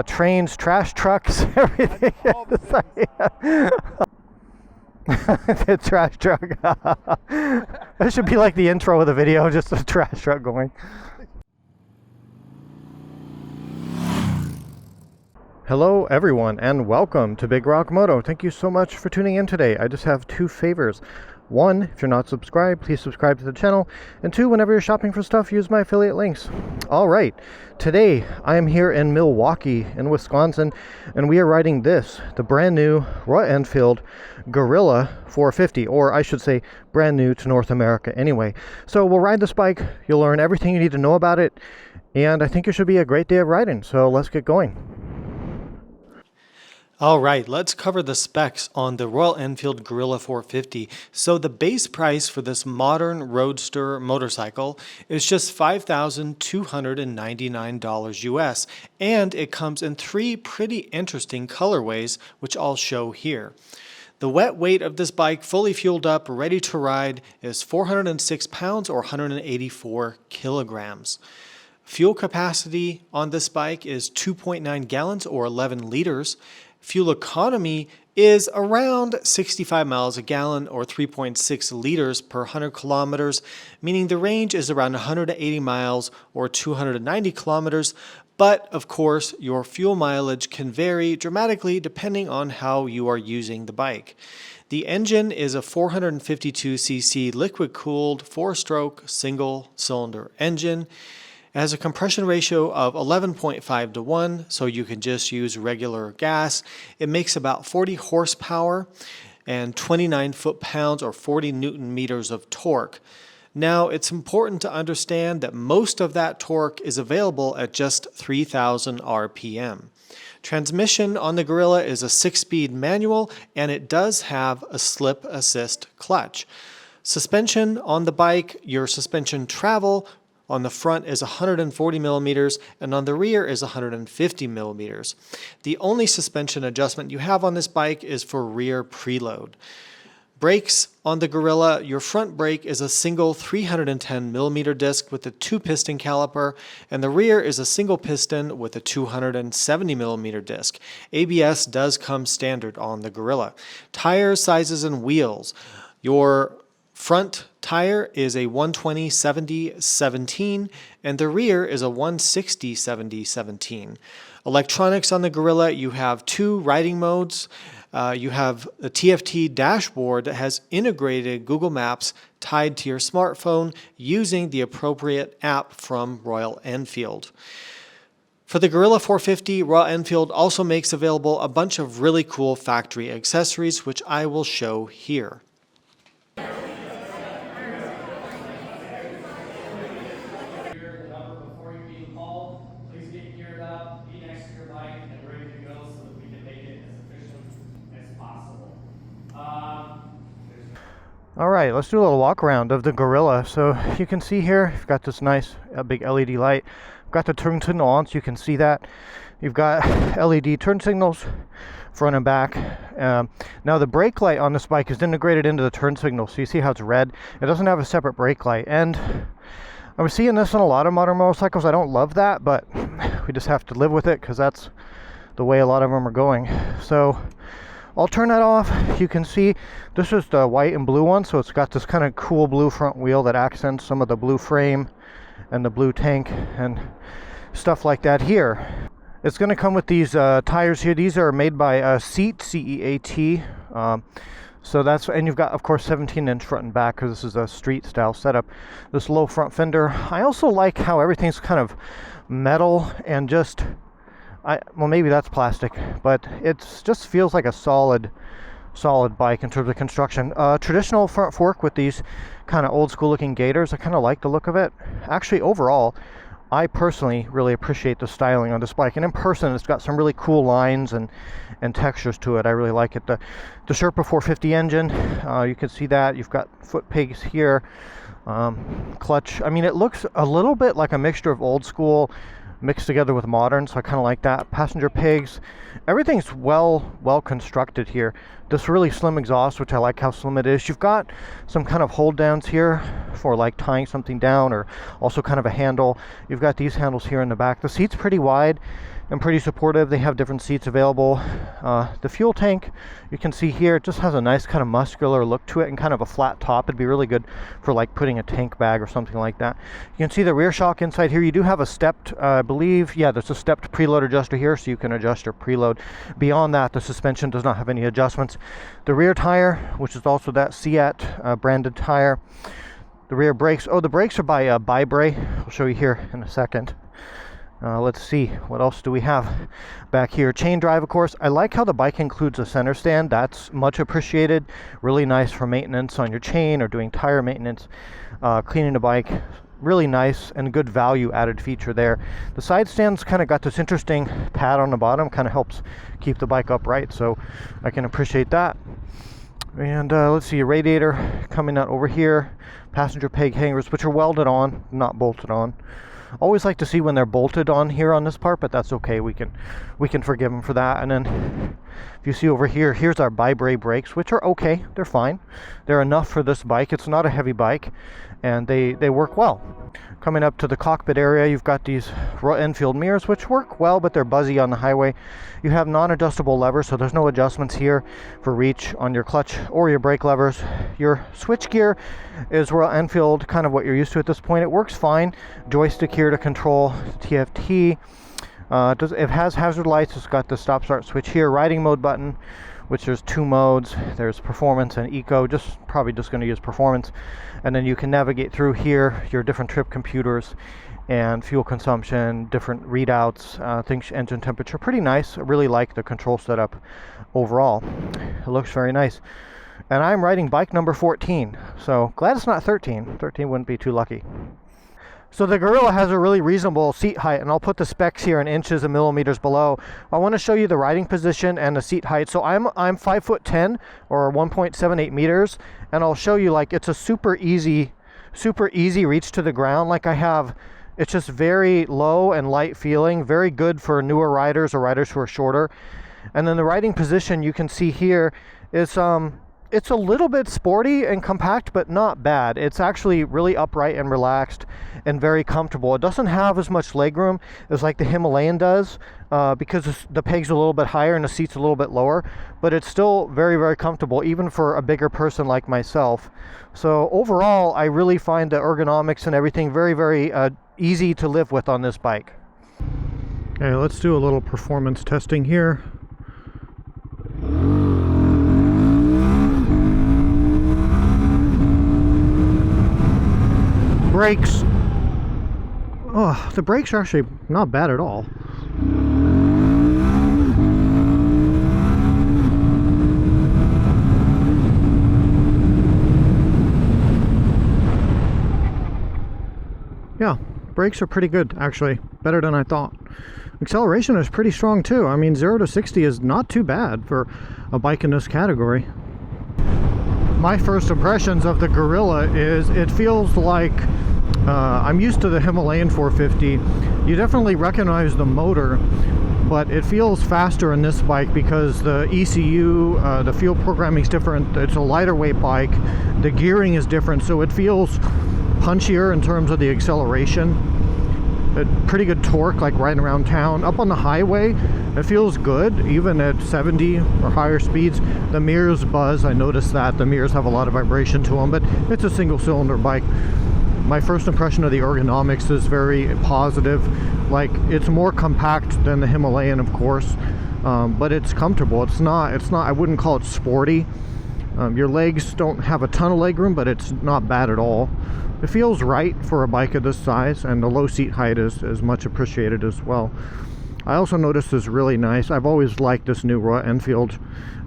trains, trash trucks, everything. The trash truck. That should be like the intro of the video, just a trash truck going. Hello everyone and welcome to Big Rock Moto. Thank you so much for tuning in today. I just have two favors. One, if you're not subscribed, please subscribe to the channel. And two, whenever you're shopping for stuff, use my affiliate links. All right, today I am here in Milwaukee in Wisconsin, and we are riding this, the brand new Royal Enfield Guerrilla 450, or I should say brand new to North America anyway. So we'll ride this bike, you'll learn everything you need to know about it, and I think it should be a great day of riding, so let's get going. All right, let's cover the specs on the Royal Enfield Guerrilla 450. So the base price for this modern Roadster motorcycle is just $5,299 US, and it comes in three pretty interesting colorways, which I'll show here. The wet weight of this bike, fully fueled up, ready to ride, is 406 pounds or 184 kilograms. Fuel capacity on this bike is 2.9 gallons or 11 liters. Fuel economy is around 65 miles a gallon or 3.6 liters per 100 kilometers, meaning the range is around 180 miles or 290 kilometers. But of course, your fuel mileage can vary dramatically depending on how you are using the bike. The engine is a 452cc liquid-cooled 4-stroke single-cylinder engine. It has a compression ratio of 11.5 to 1, so you can just use regular gas. It makes about 40 horsepower and 29 foot-pounds or 40 newton meters of torque. Now, it's important to understand that most of that torque is available at just 3,000 RPM. Transmission on the Guerrilla is a 6-speed manual, and it does have a slip assist clutch. Suspension on the bike, your suspension travel on the front is 140 millimeters and on the rear is 150 millimeters. The only suspension adjustment you have on this bike is for rear preload. Brakes on the Guerrilla, your front brake is a single 310 millimeter disc with a 2-piston caliper, and the rear is a single piston with a 270 millimeter disc. ABS does come standard on the Guerrilla. Tires, sizes, and wheels. Your front tire is a 120/70/17 and the rear is a 160/70/17. Electronics on the Guerrilla, you have two riding modes. You have a TFT dashboard that has integrated Google Maps tied to your smartphone using the appropriate app from Royal Enfield. For the Guerrilla 450, Royal Enfield also makes available a bunch of really cool factory accessories, which I will show here. All right, let's do a little walk around of the Guerrilla. So you can see here, you've got this nice big LED light. You've got the turn signal on, so you can see that. You've got LED turn signals, front and back. Now the brake light on this bike is integrated into the turn signal, so you see how it's red. It doesn't have a separate brake light, and I'm seeing this on a lot of modern motorcycles. I don't love that, but we just have to live with it because that's the way a lot of them are going. So I'll turn that off. You can see this is the white and blue one, so it's got this kind of cool blue front wheel that accents some of the blue frame and the blue tank and stuff like that here. It's going to come with these tires here. These are made by Seat, C-E-A-T. So that's, and you've got, of course, 17-inch front and back because this is a street style setup. This low front fender. I also like how everything's kind of metal and just, well, maybe that's plastic, but it just feels like a solid bike in terms of construction. Traditional front fork with these kind of old school looking gaiters. I kind of like the look of it. Actually, overall, I personally really appreciate the styling on this bike, and in person it's got some really cool lines and textures to it. I really like it. The Sherpa 450 engine, you can see that. You've got foot pegs here, clutch. I mean, it looks a little bit like a mixture of old school mixed together with modern, so I kind of like that. Passenger pegs, everything's well constructed here. this really slim exhaust, which I like how slim it is. You've got some kind of hold downs here for like tying something down, or also kind of a handle. You've got these handles here in the back. The seat's pretty wide and pretty supportive. They have different seats available. The fuel tank, you can see here, it just has a nice kind of muscular look to it and kind of a flat top. It'd be really good for like putting a tank bag or something like that. You can see the rear shock inside here. You do have a stepped, I believe, yeah, there's a stepped preload adjuster here, so you can adjust your preload. Beyond that, the suspension does not have any adjustments. The rear tire, which is also that Seat branded tire. The rear brakes, oh, the brakes are by Bybray. I'll show you here in a second. Let's see, what else do we have back here? Chain drive, of course. I like how the bike includes a center stand. That's much appreciated. Really nice for maintenance on your chain or doing tire maintenance, cleaning the bike. Really nice and good value added feature there. The side stand's kind of got this interesting pad on the bottom, kind of helps keep the bike upright, so I can appreciate that. And let's see, a radiator coming out over here. Passenger peg hangers, which are welded on, not bolted on. Always like to see when they're bolted on here on this part, but that's okay. We can forgive them for that. And then if you see over here, here's our Bybray brakes, which are okay. They're fine. They're enough for this bike. It's not a heavy bike, and they work well. Coming up to the cockpit area, you've got these Royal Enfield mirrors, which work well, but they're buzzy on the highway. You have non-adjustable levers, so there's no adjustments here for reach on your clutch or your brake levers. Your switch gear is Royal Enfield, kind of what you're used to at this point. It works fine. Joystick here to control TFT. It has hazard lights. It's got the stop-start switch here. Riding mode button, which there's two modes. There's performance and eco. Probably just going to use performance. And then you can navigate through here your different trip computers and fuel consumption, different readouts, things, engine temperature. Pretty nice. I really like the control setup overall. It looks very nice. And I'm riding bike number 14, so glad it's not 13. 13 wouldn't be too lucky. So the Guerrilla has a really reasonable seat height, and I'll put the specs here in inches and millimeters below. I want to show you the riding position and the seat height. So I'm 5'10" or 1.78 meters, and I'll show you, like, it's a super easy reach to the ground. Like, it's just very low and light feeling, very good for newer riders or riders who are shorter. And then the riding position you can see here is it's a little bit sporty and compact, but not bad. It's actually really upright and relaxed and very comfortable. It doesn't have as much legroom as like the Himalayan does, because the peg's a little bit higher and the seat's a little bit lower, but it's still very, very comfortable, even for a bigger person like myself. So overall, I really find the ergonomics and everything very, very easy to live with on this bike. Okay, let's do a little performance testing here. Brakes. Oh, the brakes are actually not bad at all. Yeah, brakes are pretty good, actually. Better than I thought. Acceleration is pretty strong too. I mean, 0 to 60 is not too bad for a bike in this category. My first impressions of the Guerrilla is it feels like I'm used to the Himalayan 450. You definitely recognize the motor, but it feels faster in this bike because the ECU, the fuel programming is different. It's a lighter weight bike. The gearing is different, so it feels punchier in terms of the acceleration. Pretty good torque, like riding around town. Up on the highway, it feels good, even at 70 or higher speeds. The mirrors buzz. I noticed that the mirrors have a lot of vibration to them, but it's a single-cylinder bike. My first impression of the ergonomics is very positive. Like, it's more compact than the Himalayan, of course, but it's comfortable. It's not. I wouldn't call it sporty. Your legs don't have a ton of legroom, but it's not bad at all. It feels right for a bike of this size, and the low seat height is much appreciated as well. I also noticed this really nice. I've always liked this new Royal Enfield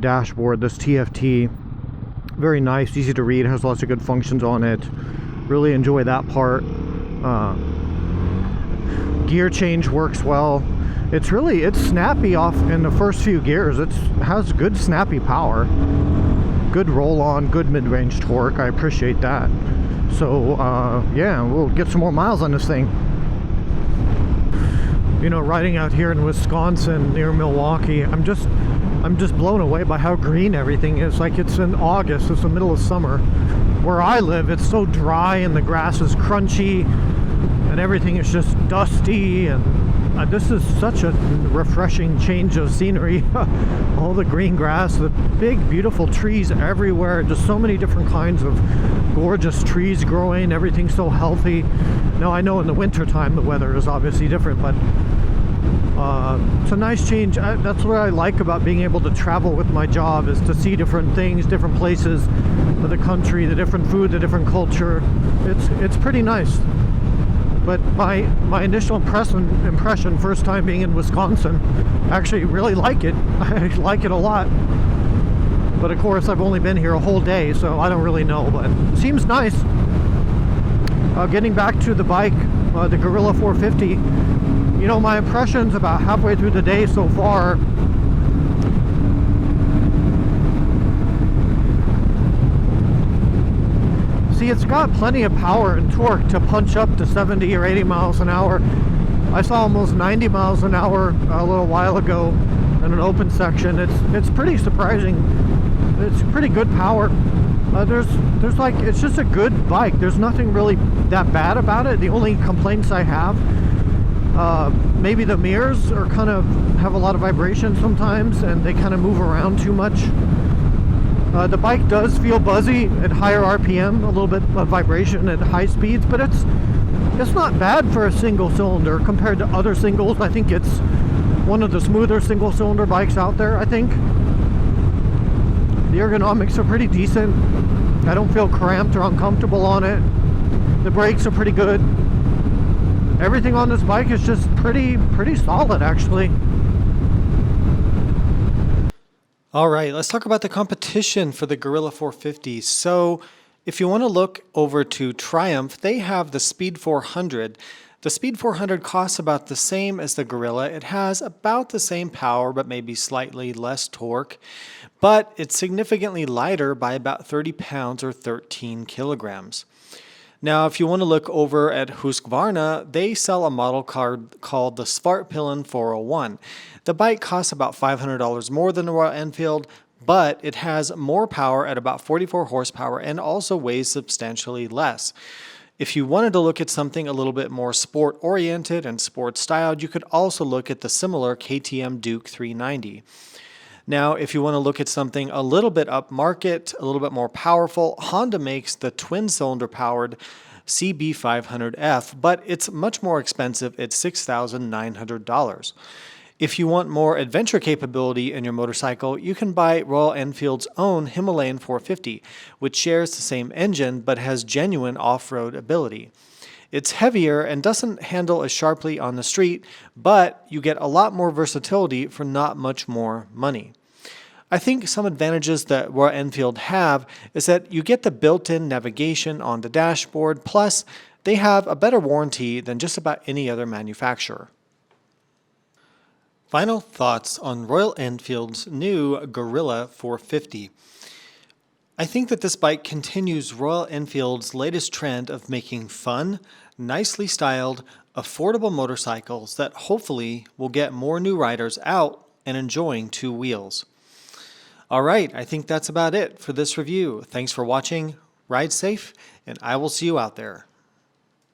dashboard, this TFT. Very nice, easy to read, has lots of good functions on it. Really enjoy that part. Gear change works well. It's snappy off in the first few gears. It has good snappy power. Good roll-on, good mid-range torque. I appreciate that. So yeah, we'll get some more miles on this thing. You know, riding out here in Wisconsin near Milwaukee, I'm I'm just blown away by how green everything is. Like, it's in August, it's the middle of summer. Where I live, it's so dry and the grass is crunchy and everything is just dusty, and this is such a refreshing change of scenery. All the green grass, the big beautiful trees everywhere, just so many different kinds of gorgeous trees growing, everything's so healthy. Now I know in the winter time the weather is obviously different, but it's a nice change. That's what I like about being able to travel with my job, is to see different things, different places of the country, the different food, the different culture. It's pretty nice. But my initial impression, first time being in Wisconsin, I actually really like it. I like it a lot. But of course, I've only been here a whole day, so I don't really know. But it seems nice. Getting back to the bike, the Guerrilla 450. You know, my impressions about halfway through the day so far. See, it's got plenty of power and torque to punch up to 70 or 80 miles an hour. I saw almost 90 miles an hour a little while ago in an open section. It's pretty surprising. It's pretty good power. There's like, it's just a good bike. There's nothing really that bad about it. The only complaints I have, maybe the mirrors are kind of have a lot of vibration sometimes, and they kind of move around too much. The bike does feel buzzy at higher RPM, a little bit of vibration at high speeds, but it's not bad for a single cylinder compared to other singles. I think it's one of the smoother single cylinder bikes out there, I think. The ergonomics are pretty decent. I don't feel cramped or uncomfortable on it. The brakes are pretty good. Everything on this bike is just pretty solid, actually. All right, let's talk about the competition for the Guerrilla 450. So if you want to look over to Triumph, they have the Speed 400. The Speed 400 costs about the same as the Guerrilla. It has about the same power, but maybe slightly less torque. But it's significantly lighter by about 30 pounds or 13 kilograms. Now, if you want to look over at Husqvarna, they sell a model car called the Svartpilen 401. The bike costs about $500 more than the Royal Enfield, but it has more power at about 44 horsepower and also weighs substantially less. If you wanted to look at something a little bit more sport-oriented and sport-styled, you could also look at the similar KTM Duke 390. Now, if you want to look at something a little bit upmarket, a little bit more powerful, Honda makes the twin-cylinder powered CB500F, but it's much more expensive at $6,900. If you want more adventure capability in your motorcycle, you can buy Royal Enfield's own Himalayan 450, which shares the same engine but has genuine off-road ability. It's heavier and doesn't handle as sharply on the street, but you get a lot more versatility for not much more money. I think some advantages that Royal Enfield have is that you get the built-in navigation on the dashboard, plus they have a better warranty than just about any other manufacturer. Final thoughts on Royal Enfield's new Guerrilla 450. I think that this bike continues Royal Enfield's latest trend of making fun, nicely styled, affordable motorcycles that hopefully will get more new riders out and enjoying two wheels. All right, I think that's about it for this review. Thanks for watching, ride safe, and I will see you out there.